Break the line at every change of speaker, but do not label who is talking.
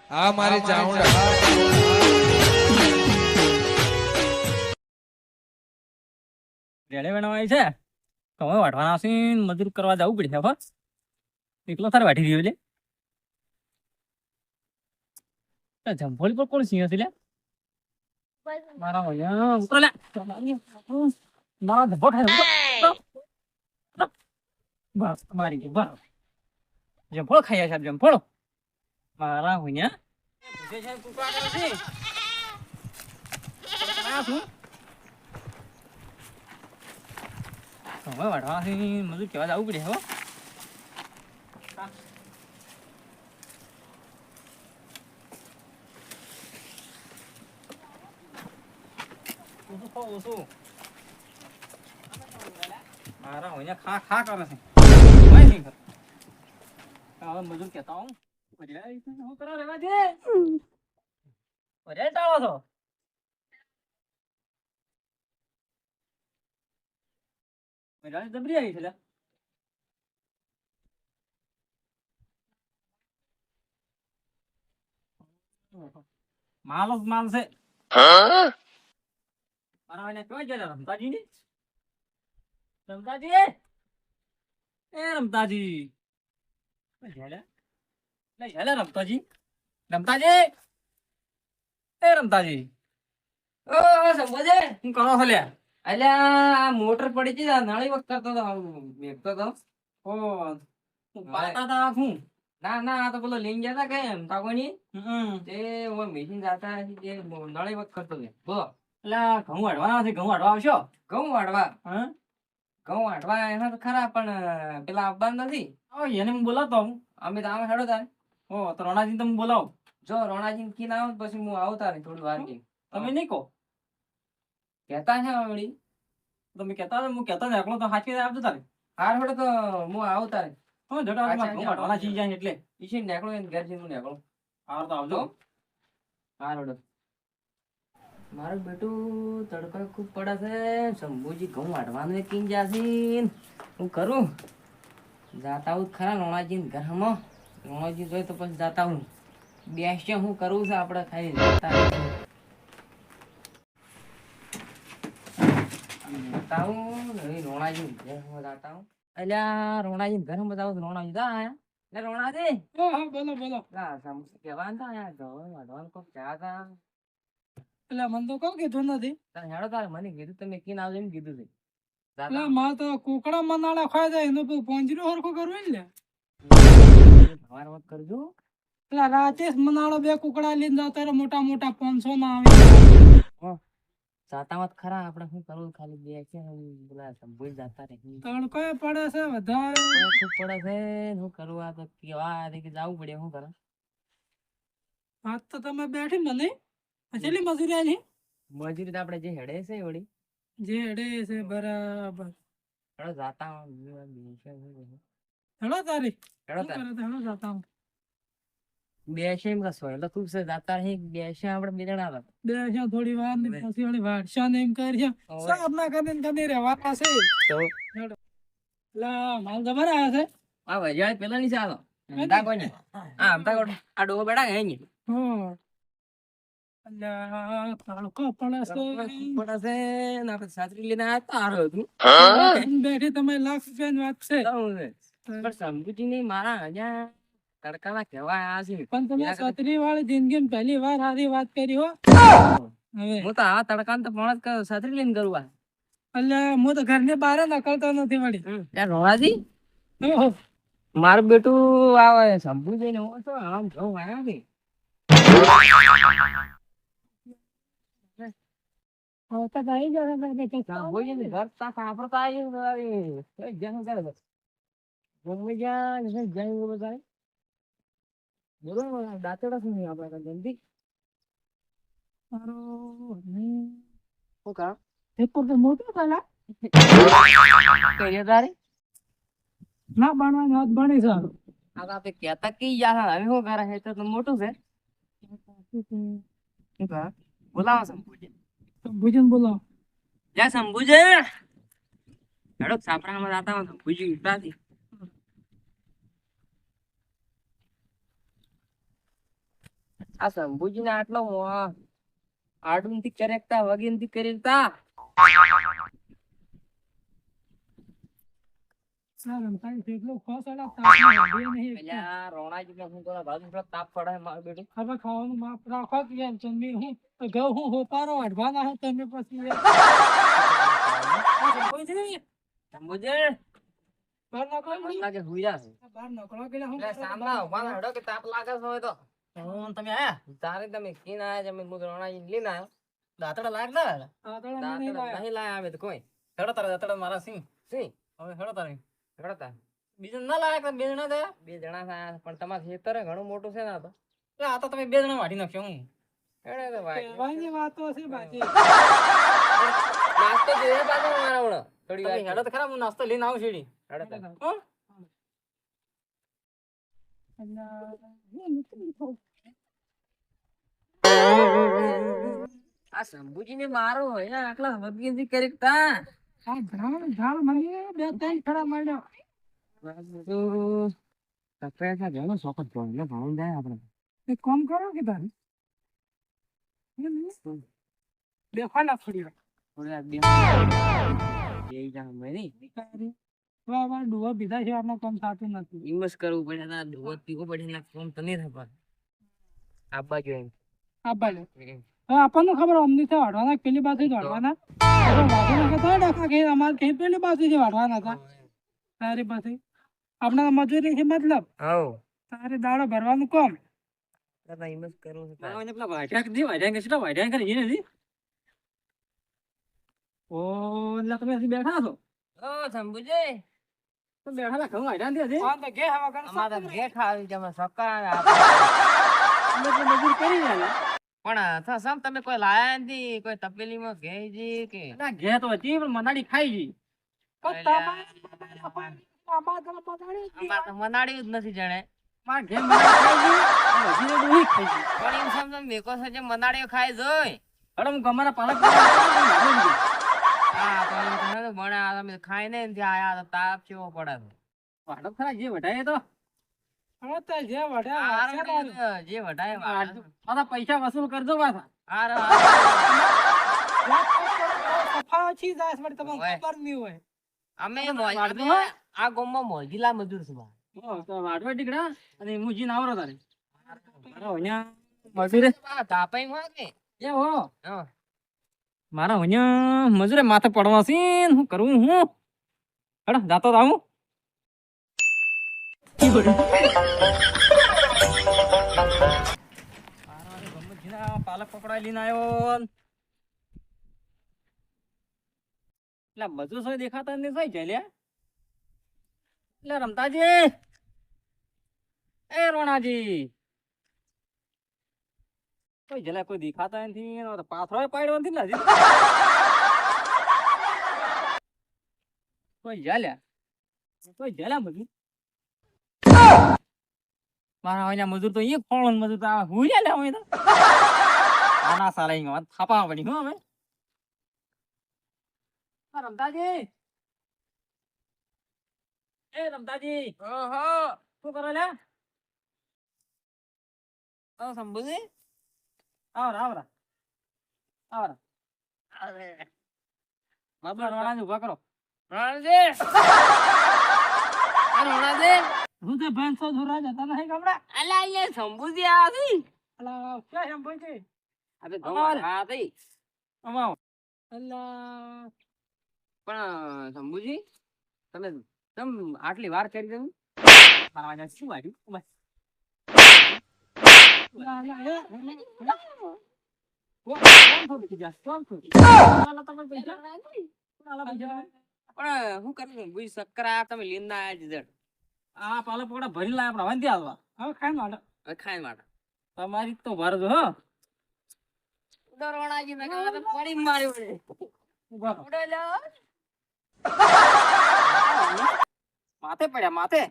આ મારી ચાઉંડા
રેડે બનાવાય છે તમે વાઢવાના છે મજૂર કરવા જવું પડશે બસ એકલો થાર વાઢી રહ્યો લે જંભોલી પર કોણ સિંહ હતી લે મારા ભૈયા ઉતરો લે મારા ધબ્બો ખાય બસ મારી ગઈ બસ જંભોળ ખાઈ સાહેબ જંભોળ મારા ભૈયા પૂછે છે કુકડા કરે છે શું હવે વાઢવાથી મજૂર કેવા જવું પડે હવે મારા હોય ખા ખા કરે છે હવે મજૂર કેતા હું હું કરો રેવા દે અરે ટાળો છો દબરી આવી છે માલ જ માલ છે મારા એને કઈ ગયા રમતાજી ને રમતાજી એ રમતાજી રમતાજી રમતાજી એ રમતાજી
ઓ સંભોજે
હું કરો છો લ્યા
અલ્યા મોટર પડી હતી નાળી વખત કરતો તો મેકતો તો
ઓ પાતા તા હું
ના ના આ તો પેલો લઈને ગયા તા કેમ તાકોની
હમ
તે ઓ મશીન જાતા જે નાળી વખત કરતો કે બોલો
એટલે ઘઉં વાઢવાના છે ઘઉં વાઢવા આવશો
ઘઉં વાળવા
હા
ઘઉં વાળવા એના તો ખરા પણ પેલા આવતા નથી
એને હું બોલાવતો હું
અમે તો આમે હેડો તારે
ઓ તો રોણાજી તમે બોલાવો
જો રોણાજી કી ના આવે પછી હું આવતા ને થોડી વાર કે
તમે નહીં કહો
કહેતા છે વળી
તમે કહેતા હતા હું કહેતા એકલો તો હાચવી આપજો તારે
હાર હેડો તો હું આવતા ને
તમે જટા ઘઉં વાઢવાના ચીજ જાય એટલે
ઈશી નીકળો એને ઘેર જઈને નીકળો
હાર તો આવજો
હાર હેડો મારું બેટું તડકો ખૂબ પડે છે શંભુજી ઘઉં વાઢવાનું કીન જાસી હું કરું જાતા હું ખરા રોણાજી ઘરમાં રોણાજી જોઈ તો પછી જાતા હું બેસશે હું કરવું છે આપણે ખાલી જાતા રોણાજી ઘરમાં જાતા હું અલ્યા રોણાજી ઘરમાં જાવ રોણાજી જા આયા રોણાજી
બોલો બોલો
કેવાનું તા આયા ઘઉં વાઢવાનું કોક જા તા
એટલે મને તો કહું કીધું નથી
હેડો તારે મને કીધું તમે કીન આવજો એમ કીધું છે
એટલે માં તો કુકડા મનાળા ખાઈ જાય એનું પોંજરું હરખું કરવું ને
સવાર વાત કરજો
એટલે રાતે મનાળો બે કુકડા લઈને જતા રહે મોટા મોટા 500 ના આવે
જાતા વાત ખરા આપણે શું કરવું ખાલી બે છે પેલા સંભોઈ જાતા રહે
તડકો પડે છે વધારે
ખૂબ પડે છે શું કરવું આ તો કેવા કે જવું પડે શું કરે
વાત તો તમે બેઠી મને કેટલી મજૂરી આની
મજૂરી તો આપણે જે હેડે છે વળી
જે હેડે છે બરાબર
હેડો જાતા
હેડો તારી
હેડો
શું કરે તો હેડો જાતા હું
બેસે એમ કશો એટલે ખૂબ છે જાતા રહે બેસે આપણે બે જણા હતા
બેસ્યા થોડી વાર ને પછી વળી વાડશા ને એમ કરશે સાબ ના કરીને કદી રહેવાના છે
તો
લા માલ જબર આવે છે
આ વરિયાળી પેલા ની ચાલો તા કોઈ નહીં આ આમતા આ ડોબો બેઠા હે ને
હો અલ્યા તડકો પડે છે
પડે છે ને આપણે છાત્રી લઈને આતા હારો હતું
બેઠી તમે લાખ રૂપિયાની વાત છે
પણ સમજુજી નહીં મારા અહીંયા તડકાના કહેવા આયા છે
પણ તમે છત્રી વાળી જિંદગી પહેલી વાર સારી વાત કરી હો હવે
હું તો આ તડકા તો પણ છાત્રી લઈને કરું આ
અલ્યા હું તો ઘરની બહાર નીકળતો નથી વળી
ત્યાં રોણાજી
ઓહો
મારું બેટું આવે સંભુ જઈને હું તો આમ ઘઉં આવ્યા છે
હવે તો થઈ જશે ભાઈ કે
સંભુ જઈને ઘર તા સાંભળતા આવ્યું જેનું કરે બસ ગમે જ્યાં જઈને બધા બોલો દાંતડા શું નહીં આપણા જલ્દી
મારો
શું કા
એક તો મોટો થયેલા
કરીએ તારે
ના બનવાની વાત બની છે
આ તો આપણે કહેતા કી યાર હવે શું કરે છે તો મોટું છે શું કા બોલાવો સંભુજી
ભોજન બોલો
જા સંભુજી હેડો સાપરામાં જાતા હોય સંભુજી ઉઠાતી આ શંભુજીને આટલો આડુંથી કરેકતા વગીનથી કરેકતા અલ્યા રોણાજી ને હું તો ભાગી પેલો તાપ પડાય મારું બેટું
હવે ખાવાનું માફ રાખો કે યાર તમે હું ઘઉં હું હોપારો અડવાના હો તમે પછી
શંભુજી
બહાર નકળો
મને લાગે હુઈ જાશે.
બહાર નકળો કે હું
એટલે સાંભળા ઉભા હેડો કે તાપ લાગે છે હોય તો
તમે આયા
તારે તમે કીન આયા છે, અમે હું તો રોણાજી લઈને આવ્યો.
દાતડા લાગતા દાતડા નહીં
દાંતડા નહીં લાયા અમે તો કોઈ
હેડો તારા દાતડા મારા સિંહ
સી
હવે હેડો તારે
હેડો તાર.
બીજું ના લાયક બે જણા થયા
2 જણા થયા પણ તમારું ખેતર ઘણું મોટું છે ને આ તો.
એટલે આ તો તમે બે જણા વાઢી નાખ્યો હું
હેડો તો ભાઈ
કહેવાની વાતો છે બાકી
નાસ્તો જોઈએ પાછો મારા હમણાં થોડી વાર
હેડો તો ખરા હું નાસ્તો લઈને આવું છેડી
હેડો તાર.
હો
આ શંભુજી ને મારો હોય આટલા વગીનથી કરેકતા
આ ઝાડ મને બે ત્રણ ખરા મળ્યો એક કામ કરો કે તારે બેફાના થોડી વાર વાહ ડુવા બીધા છે આપણું કામ થતું નથી
ઇન્વેસ કરવું પડે ના દોત પીવો પડે ના કોમ તો નહીં થાય આબા જોઈએ
આ બાલે હવે આપણને ખબર અમને છે વાઢવાના પેલી બાજુ વાઢવાના ડખા કે અમારે કઈ પેલી બાજુ વાઢવાના હતા તારી પાસે આપણે મજૂરી છે મતલબ
હવ
તારે દાડો ભરવાનું કામ
દાદા ઇન્વેસ કરવું છે
પેલા વાઢ્યા કરી નથી ઓ એટલે તમે હજી બેઠા છો
ઓ શંભુજી
તો બેઠા ઘઉં વાઢ્યા નથી હજી તો ઘે હવા કરે
અમારા ઘેર ખાવી છે અમે સક્કા
અમે તો મજૂર કરી રહ્યા
પણ સમ તમે કોઈ લાયા નથી કોઈ તપેલીમાં ઘેજી કે
ના ઘે તો હતી પણ મનાડી ખાઈ ગઈ
અમાર તો મનાડી જ નથી જણે
મારા ઘેર મનાડી ખાઈ ગઈ હજી તો દૂધી ખાઈ ગઈ
પણ એમ સમજો મેકો છે જે મનાડીઓ ખાઈ જોઈ
અરે હું ગમાના પાલક
હા તો એમ તમે તો ભણ્યા તમે ખાઈને નથી આયા તો તાપ કેવો પડે છે.
વાડો ખરા જે વઢાય તો હવે તો જે વઢાય
હારું જે વઢાય
મારા પૈસા વસૂલ કરજો પાછા
હારું
સફા ઓછી જાય છે તમને
હોય.
ખબર નહીં હોય
અમે
વાઢો
અમે આ ગામમાં મોજીલા મજૂર છે બા.
તો વાડવા ટીકડા અને હું જીન આવરો તારે મારા હોન્યા મજૂરે
તાપાઈ માં કે
એ હો
હા
મારા હોન્યા મજૂરે માથે પડવા છે ને હું કરું હું હેડો જાતો તો આવું પાલક પકડાઈ લઈને આવ્યો એટલે મજૂર સોય દેખાતા નથી સોય જલ્યા એટલે રમતાજી એ રોણાજી કોઈ જલ્યા કોઈ દેખાતા નથી એનો તો પાથરો પાડ્યો નથી ને હજી કોઈ જલ્યા મજૂર મારા અહીંયા મજૂર તો અહીંયા ખોળો મજૂર તો આ હું લે હોય તો આના સારા અહીંયા થાપા પડી હું અમે રમતાજી એ રમતાજી
ઓહો
શું કરો લે
ઓ શંભુજી
આવરા બાબા રોણાજી ઉભા કરો
રણજી આ રણજી
હું તે ભેંસો ધોરા જતા નહીં ગામડા
અલા અહીંયા શંભુજી આ હતી
અલા ક્યાં એમ બોલ છે
અબે ગોળ હા હતી
અમાવ અલા
પણ શંભુજી તમે તમ આટલી વાર કરી દઉં
મારા વાજા શું વાગ્યું ઉભા લા લા એ વો કોણ થોડી કી જા કોણ થોડી અલા તમે પૈસા અલા પૈસા
પણ હું કરી ભૂઈ સક્કરા તમે લીન ના આયા જડ
આ પાલક પકડા ભરી લાય આપણે વાંધી આવવા હવે ખાઈ માટે
હવે ખાઈ માટે
તમારી તો ભરજો હો
દરવાણાજી ને કાલે પડી મારી વડે
ઉભા
ઉડે લે
માથે પડ્યા માથે